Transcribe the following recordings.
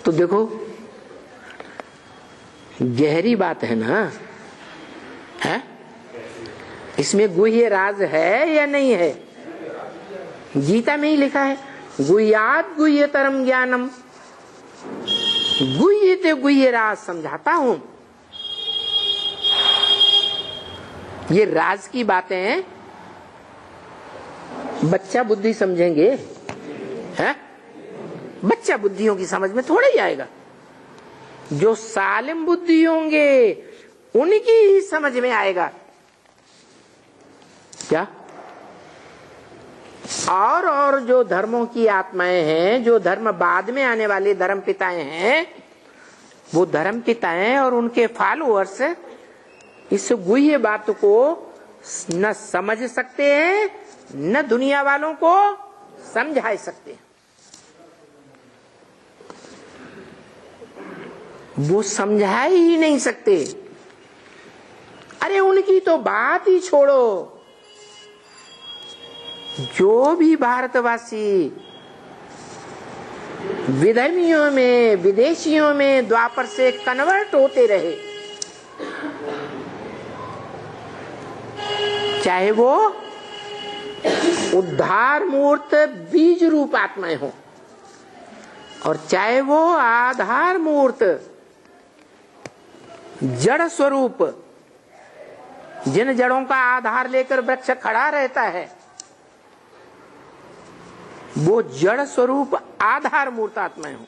तो देखो गहरी बात है ना, है? इसमें गुह्य राज है या नहीं है? गीता में ही लिखा है, गुह्यात गुह्यतरम ज्ञानम, गुह्य ते गुह्य राज समझाता हूं। ये राज की बातें बच्चा बुद्धि समझेंगे, है? बच्चा बुद्धियों की समझ में थोड़ा ही आएगा। जो सालिम बुद्धि होंगे उनकी ही समझ में आएगा। क्या? और जो धर्मों की आत्माएं हैं, जो धर्म बाद में आने वाले धर्म पिताएं हैं, वो धर्म पिताएं और उनके फॉलोअर्स इस गुह्य बात को न समझ सकते हैं, न दुनिया वालों को समझा सकते हैं। वो समझा ही नहीं सकते। अरे उनकी तो बात ही छोड़ो। जो भी भारतवासी विधर्मियों में, विदेशियों में द्वापर से कन्वर्ट होते रहे, चाहे वो उद्धार मूर्त बीज रूप आत्माएं हो और चाहे वो आधार मूर्त जड़ स्वरूप, जिन जड़ों का आधार लेकर वृक्ष खड़ा रहता है, वो जड़ स्वरूप आधार मूर्त आत्माएं हो।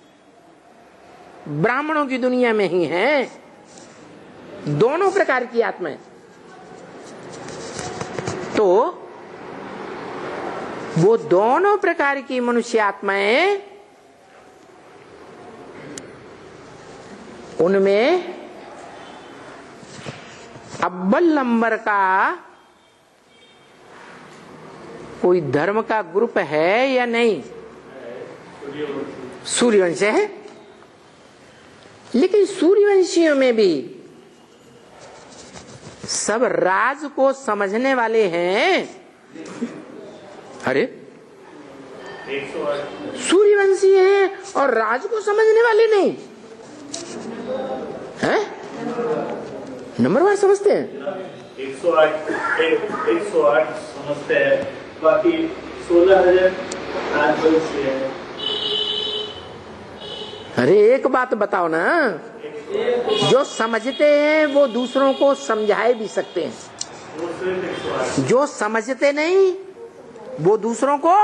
ब्राह्मणों की दुनिया में ही हैं दोनों प्रकार की आत्माएं। तो वो दोनों प्रकार की मनुष्य आत्माएं, उनमें अव्वल नंबर का कोई धर्म का ग्रुप है या नहीं? सूर्यवंश है। लेकिन सूर्यवंशियों में भी सब राज को समझने वाले हैं। अरे सूर्यवंशी हैं और राज को समझने वाले नहीं हैं? नंबरवार समझते हैं। 108 समझते हैं, बाकी 16,000 राजवंशी है। अरे एक बात बताओ ना, जो समझते हैं वो दूसरों को समझाए भी सकते हैं, जो समझते नहीं वो दूसरों को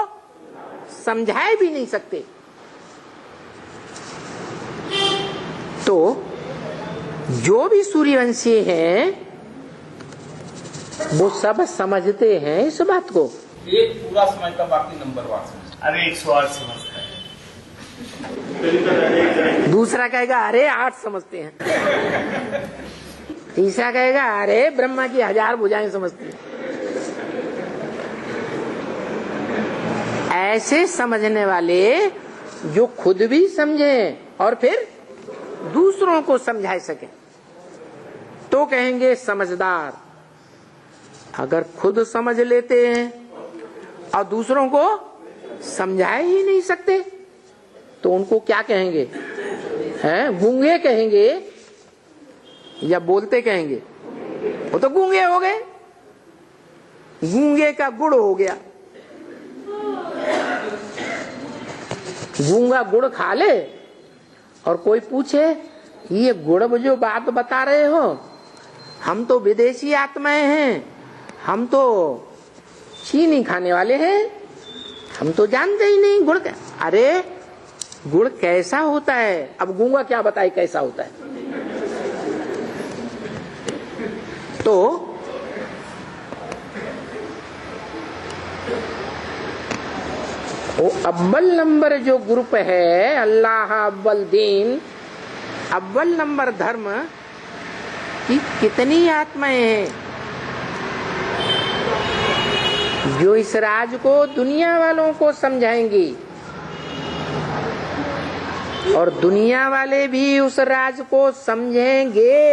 समझाए भी नहीं सकते। तो जो भी सूर्यवंशी हैं वो सब समझते हैं इस बात को। एक पूरा समझता, बाकी नंबरवार समझता। अरे 108 समझता है। दूसरा कहेगा अरे 8 समझते हैं। तीसरा कहेगा अरे ब्रह्मा की 1000 भुजाएं समझती हैं। ऐसे समझने वाले जो खुद भी समझें और फिर दूसरों को समझा सके तो कहेंगे समझदार। अगर खुद समझ लेते हैं और दूसरों को समझा ही नहीं सकते तो उनको क्या कहेंगे? हैं? गूंगे कहेंगे या बोलते कहेंगे? वो तो गूंगे हो गए। गूंगे का गुड़ हो गया। गूंगा गुड़ खा ले और कोई पूछे ये गुड़ जो बात बता रहे हो, हम तो विदेशी आत्माएं हैं, हम तो चीनी खाने वाले हैं, हम तो जानते ही नहीं गुड़ का। अरे गुड़ कैसा होता है? अब गूंगा क्या बताए कैसा होता है? तो वो अव्वल नंबर जो ग्रुप है, अल्लाह अव्वल दीन, अव्वल नंबर धर्म की कितनी आत्माएं हैं जो इस राज को दुनिया वालों को समझाएंगी और दुनिया वाले भी उस राज को समझेंगे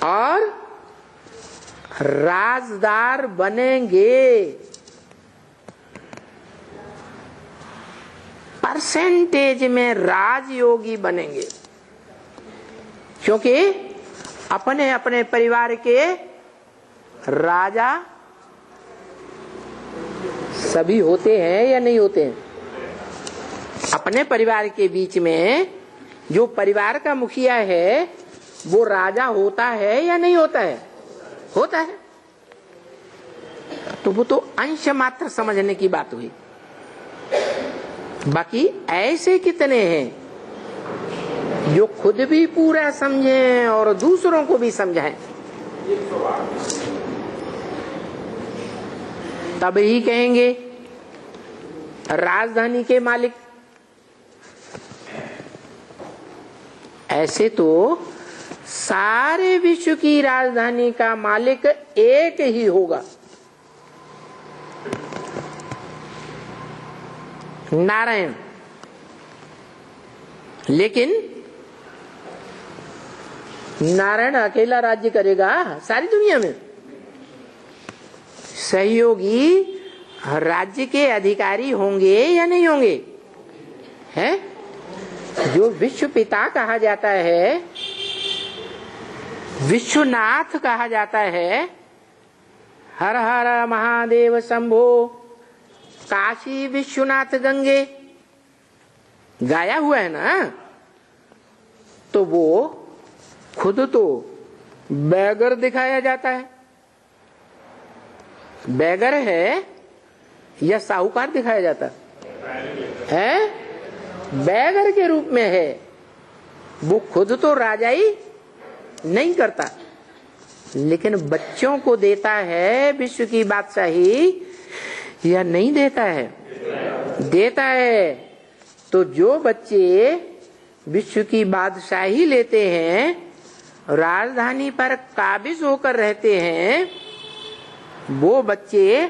और राजदार बनेंगे। परसेंटेज में राजयोगी बनेंगे, क्योंकि अपने अपने परिवार के राजा सभी होते हैं या नहीं होते हैं। अपने परिवार के बीच में जो परिवार का मुखिया है वो राजा होता है या नहीं होता है? होता है। तो वो तो अंश मात्र समझने की बात हुई। बाकी ऐसे कितने हैं जो खुद भी पूरा समझें और दूसरों को भी समझाएं, तब ही कहेंगे राजधानी के मालिक। ऐसे तो सारे विश्व की राजधानी का मालिक एक ही होगा, नारायण। लेकिन नारायण अकेला राज्य करेगा सारी दुनिया में? सहयोगी राज्य के अधिकारी होंगे या नहीं होंगे? हैं? जो विश्व पिता कहा जाता है, विश्वनाथ कहा जाता है, हर हर महादेव शंभो काशी विश्वनाथ गंगे गाया हुआ है ना, तो वो खुद तो बैगर दिखाया जाता है। बैगर है या साहूकार दिखाया जाता है? बैगर के रूप में है। वो खुद तो राजाई नहीं करता, लेकिन बच्चों को देता है विश्व की बादशाही या नहीं देता है? देता है। तो जो बच्चे विश्व की बादशाही लेते हैं, राजधानी पर काबिज होकर रहते हैं, वो बच्चे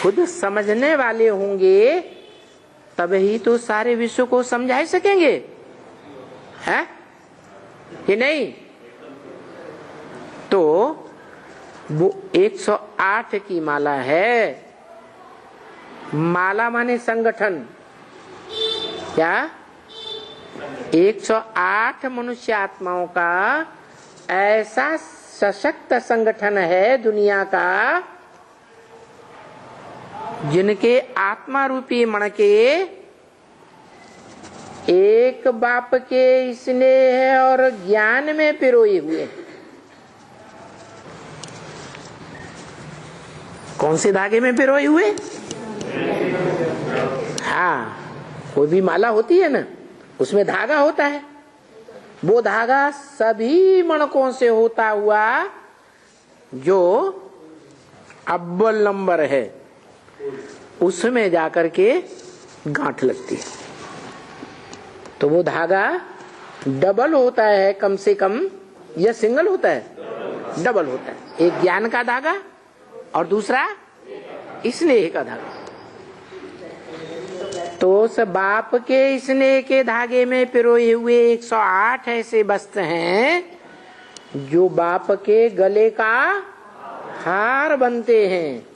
खुद समझने वाले होंगे, तब ही तो सारे विश्व को समझा सकेंगे, है कि नहीं? तो वो 108 की माला है। माला माने संगठन। क्या? 108 मनुष्य आत्माओं का ऐसा सशक्त संगठन है दुनिया का, जिनके आत्मा रूपी मणके एक बाप के स्नेह और ज्ञान में पिरोए हुए। कौन से धागे में पिरोए हुए? हाँ, कोई भी माला होती है ना, उसमें धागा होता है। वो धागा सभी मणकों से होता हुआ जो अव्वल नंबर है, उसमें जाकर के गांठ लगती है। तो वो धागा डबल होता है कम से कम, या सिंगल होता है? डबल होता है। एक ज्ञान का धागा और दूसरा स्नेह का धागा। तो उस बाप के स्नेह के धागे में पिरोए हुए 108 ऐसे वस्त्र हैं जो बाप के गले का हार बनते हैं।